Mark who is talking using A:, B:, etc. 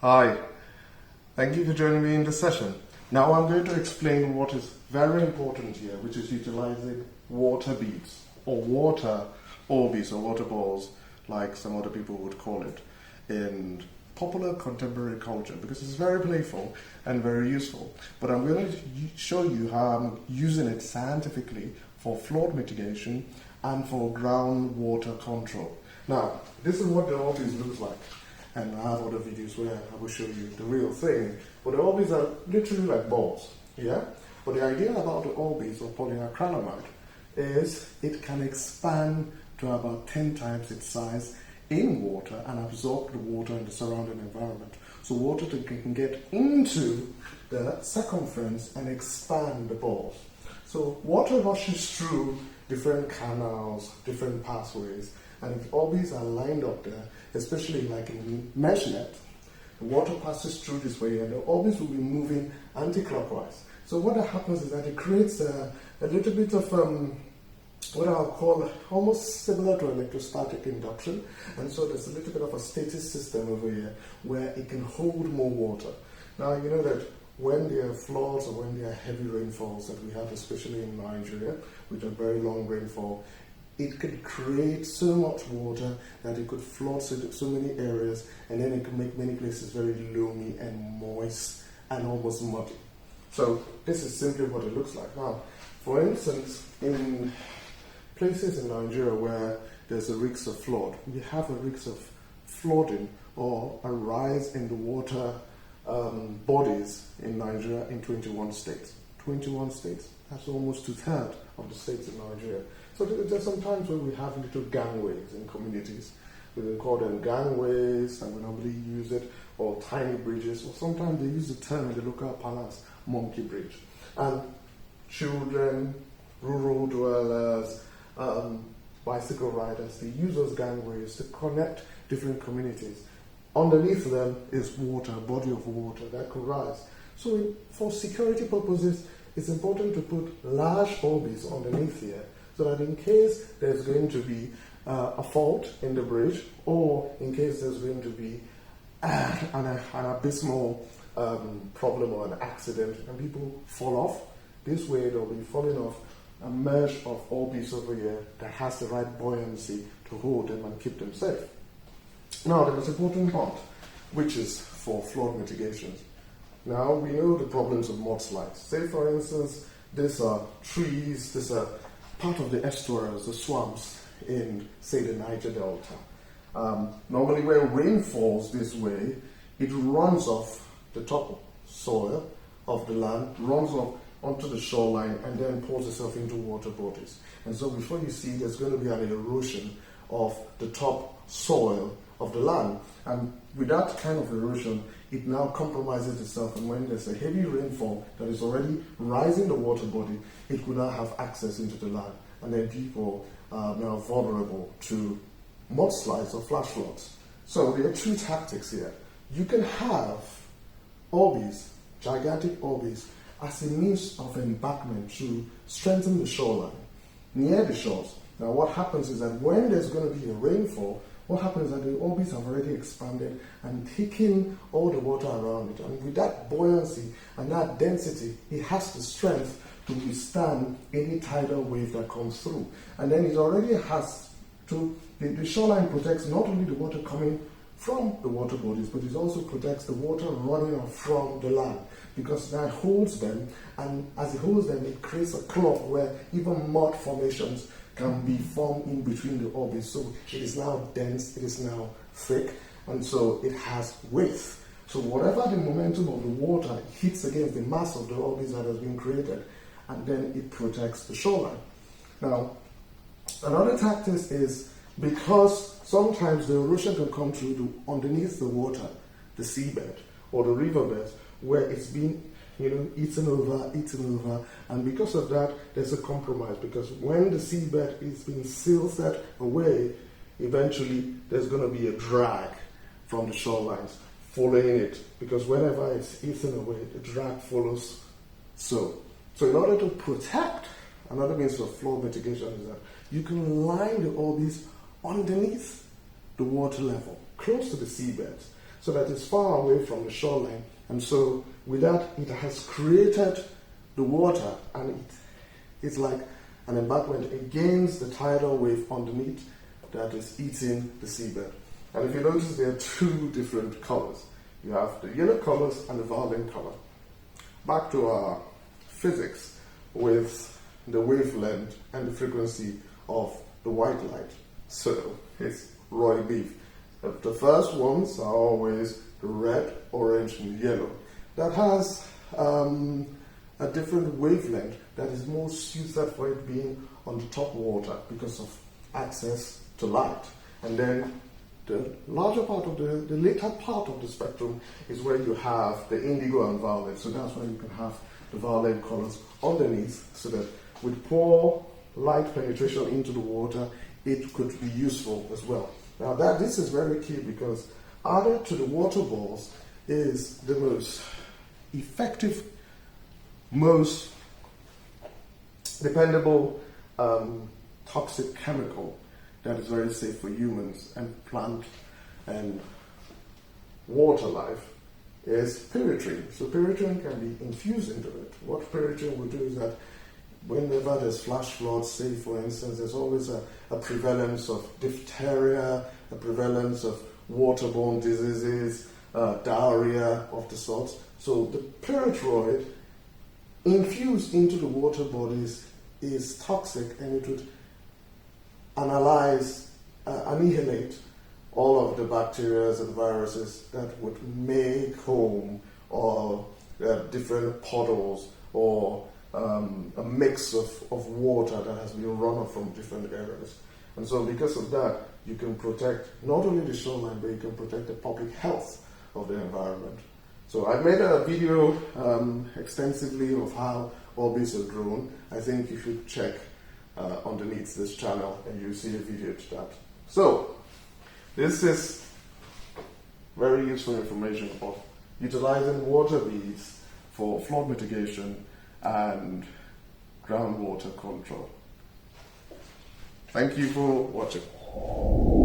A: Hi, thank you for joining me in this session. Now I'm going to explain what is very important here, which is utilizing water beads or water Orbeez or water balls, like some other people would call it, in popular contemporary culture, because it's very playful and very useful. But I'm going to show you how I'm using it scientifically for flood mitigation and for groundwater control. Now, this is what the Orbeez looks like. And I have other videos where I will show you the real thing. But the Orbeez are literally like balls, yeah? But the idea about the Orbeez or polyacrylamide is it can expand to about 10 times its size in water and absorb the water in the surrounding environment. So water can get into the circumference and expand the balls. So water rushes through different canals, different pathways, and if Orbeez are lined up there, especially like in mesh net, the water passes through this way and the Orbeez will be moving anti-clockwise. So what happens is that it creates a little bit of what I'll call almost similar to electrostatic induction, and so there's a little bit of a static system over here where it can hold more water. Now you know that when there are floods or when there are heavy rainfalls that we have, especially in Nigeria, with a very long rainfall, it could create so much water that it could flood so many areas, and then it could make many places very loamy and moist and almost muddy. So this is simply what it looks like. Now, for instance, in places in Nigeria where there's a risk of flood, we have a risk of flooding or a rise in the water bodies in Nigeria in 21 states. 21 states. That's almost 2/3 of the states in Nigeria. So there's some times where we have little gangways in communities. We can call them gangways, and we normally use it, or tiny bridges, or sometimes they use the term in the local parlance, monkey bridge. And children, rural dwellers, bicycle riders, they use those gangways to connect different communities. Underneath them is water, a body of water that could rise. So for security purposes, it's important to put large Orbeez underneath here, so that in case there's going to be a fault in the bridge, or in case there's going to be an abysmal problem or an accident and people fall off, this way they'll be falling off a mesh of Orbeez over here that has the right buoyancy to hold them and keep them safe. Now, the most important part, which is for flood mitigations. Now, we know the problems of mudslides. Say, for instance, these are trees, these are part of the estuaries, the swamps in, say, the Niger Delta. Normally, when rain falls this way, it runs off the top soil of the land, runs off onto the shoreline, and then pours itself into water bodies. And so before you see, there's going to be an erosion of the top soil of the land. And with that kind of erosion, it now compromises itself, and when there's a heavy rainfall that is already rising the water body, it could now have access into the land, and then people are now vulnerable to mudslides or flash floods. So there are two tactics here. You can have Orbeez, gigantic Orbeez, as a means of embankment to strengthen the shoreline near the shores. Now what happens is that when there's going to be a rainfall, what happens is that the Orbeez have already expanded and taken all the water around it. And with that buoyancy and that density, it has the strength to withstand any tidal wave that comes through. And then it already has to, the shoreline protects not only the water coming from the water bodies, but it also protects the water running off from the land, because that holds them, and as it holds them, it creates a cloth where even mud formations can be formed in between the Orbeez. So it is now dense, it is now thick, and so it has weight. So whatever the momentum of the water hits against the mass of the Orbeez that has been created, and then it protects the shoreline. Now, another tactic is, because sometimes the erosion can come through underneath the water, the seabed or the riverbed, where it's been eaten over, and because of that, there's a compromise, because when the seabed is being silted away, eventually there's going to be a drag from the shorelines following it, because whenever it's eaten away, the drag follows. So in order to protect, another means of flood mitigation is that you can line the Orbeez underneath the water level, close to the seabed. so that it's far away from the shoreline. And so with that, it has created the water, and it's like an embankment against the tidal wave underneath that is eating the seabed. And if you notice, there are two different colors. You have the yellow colors and the violet color. Back to our physics with the wavelength and the frequency of the white light. So it's royal beef. The first ones are always the red, orange, and yellow. That has a different wavelength that is more suited for it being on the top water because of access to light. And then the larger part of the later part of the spectrum is where you have the indigo and violet. So that's why you can have the violet colors underneath, so that with poor light penetration into the water, it could be useful as well. Now this is very key, because added to the water balls is the most effective, most dependable toxic chemical that is very safe for humans and plant and water life is pyretrine. So pyretrine can be infused into it. What pyretrine will do is that whenever there's flash floods, say for instance, there's always a prevalence of diphtheria, a prevalence of waterborne diseases, diarrhea of the sorts. So the pyretroid infused into the water bodies is toxic, and it would annihilate all of the bacteria and viruses that would make home or different puddles or a mix of water that has been run off from different areas. And so because of that, you can protect not only the shoreline, but you can protect the public health of the environment. So I made a video extensively of how Orbeez are grown. I think you should check underneath this channel and you'll see a video to that. So this is very useful information of utilizing water beads for flood mitigation and groundwater control. Thank you for watching.